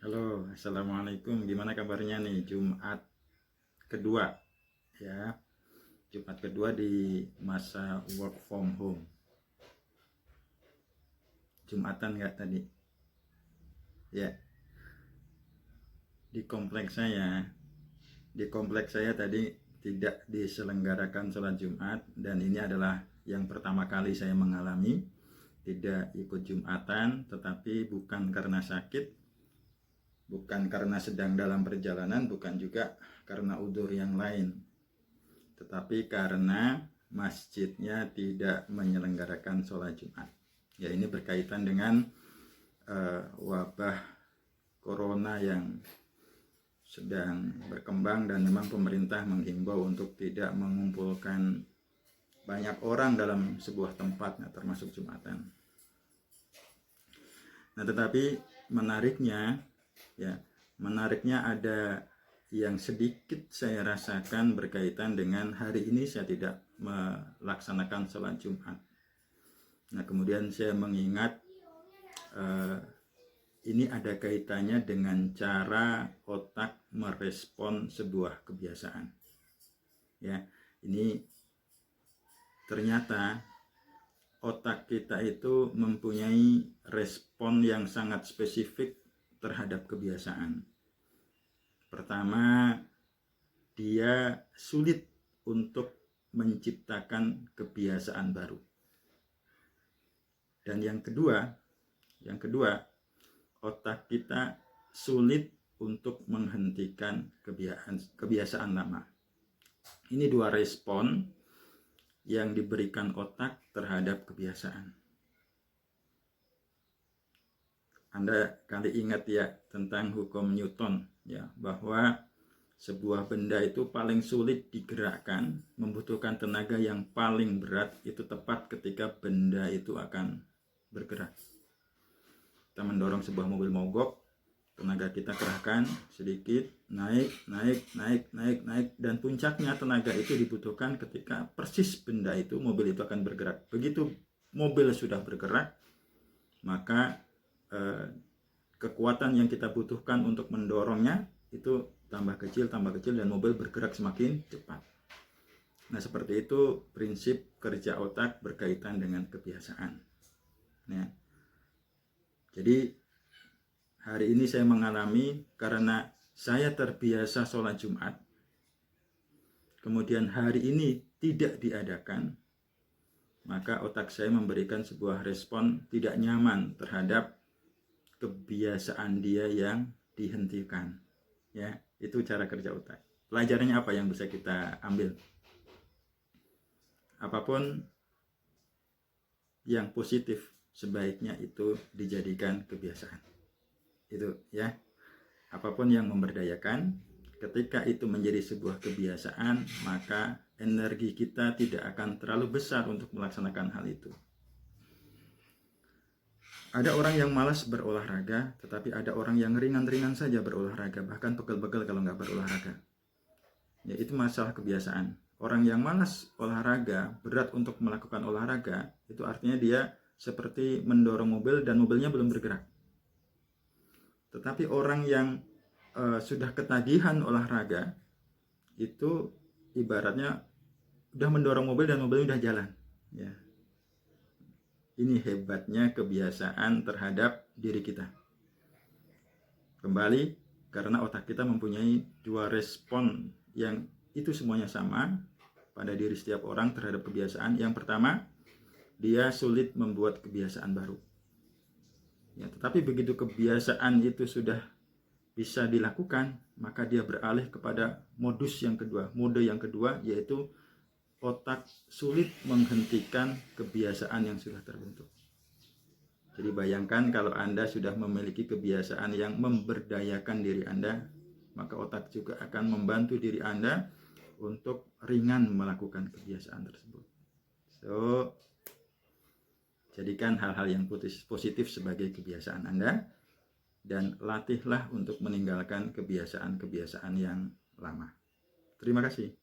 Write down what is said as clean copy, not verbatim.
Halo, assalamualaikum. Gimana kabarnya nih? Jumat kedua, ya. Jumat kedua di masa work from home. Jumatan nggak tadi? Ya. Di kompleks saya tadi tidak diselenggarakan sholat Jumat, dan ini adalah yang pertama kali saya mengalami tidak ikut Jumatan, tetapi bukan karena sakit, bukan karena sedang dalam perjalanan, bukan juga karena udzur yang lain, tetapi karena masjidnya tidak menyelenggarakan sholat Jumat. Ya, ini berkaitan dengan wabah corona yang sedang berkembang, dan memang pemerintah menghimbau untuk tidak mengumpulkan banyak orang dalam sebuah tempat, termasuk Jumatan. Nah, tetapi menariknya ada yang sedikit saya rasakan berkaitan dengan hari ini saya tidak melaksanakan sholat Jumat. Nah, kemudian saya mengingat ini ada kaitannya dengan cara otak merespon sebuah kebiasaan. Ya, ini ternyata otak kita itu mempunyai respon yang sangat spesifik terhadap kebiasaan. Pertama, dia sulit untuk menciptakan kebiasaan baru. Dan yang kedua, otak kita sulit untuk menghentikan kebiasaan lama. Ini dua respon yang diberikan otak terhadap kebiasaan. Anda kali ingat ya tentang hukum Newton, ya, bahwa sebuah benda itu paling sulit digerakkan, membutuhkan tenaga yang paling berat itu tepat ketika benda itu akan bergerak. Kita mendorong sebuah mobil mogok, tenaga kita kerahkan sedikit, naik, dan puncaknya tenaga itu dibutuhkan ketika persis benda itu, mobil itu akan bergerak. Begitu mobil sudah bergerak, maka kekuatan yang kita butuhkan untuk mendorongnya itu tambah kecil, dan mobil bergerak semakin cepat. Nah, seperti itu prinsip kerja otak berkaitan dengan kebiasaan. Nah, jadi hari ini saya mengalami karena saya terbiasa sholat Jumat, kemudian hari ini tidak diadakan, maka otak saya memberikan sebuah respon tidak nyaman terhadap kebiasaan dia yang dihentikan. Ya, itu cara kerja otak. Pelajarannya apa yang bisa kita ambil? Apapun yang positif sebaiknya itu dijadikan kebiasaan. Itu ya. Apapun yang memberdayakan, ketika itu menjadi sebuah kebiasaan, maka energi kita tidak akan terlalu besar untuk melaksanakan hal itu. Ada orang yang malas berolahraga, tetapi ada orang yang ringan-ringan saja berolahraga, bahkan pegel-pegel kalau nggak berolahraga. Ya, itu masalah kebiasaan. Orang yang malas olahraga, berat untuk melakukan olahraga, itu artinya dia seperti mendorong mobil dan mobilnya belum bergerak. Tetapi orang yang sudah ketagihan olahraga, itu ibaratnya udah mendorong mobil dan mobilnya udah jalan. Ya. Ini hebatnya kebiasaan terhadap diri kita. Kembali, karena otak kita mempunyai dua respon yang itu semuanya sama pada diri setiap orang terhadap kebiasaan. Yang pertama, dia sulit membuat kebiasaan baru. Ya, tetapi begitu kebiasaan itu sudah bisa dilakukan, maka dia beralih kepada mode yang kedua, yaitu otak sulit menghentikan kebiasaan yang sudah terbentuk. Jadi bayangkan kalau Anda sudah memiliki kebiasaan yang memberdayakan diri Anda, maka otak juga akan membantu diri Anda untuk ringan melakukan kebiasaan tersebut. So, jadikan hal-hal yang positif sebagai kebiasaan Anda, dan latihlah untuk meninggalkan kebiasaan-kebiasaan yang lama. Terima kasih.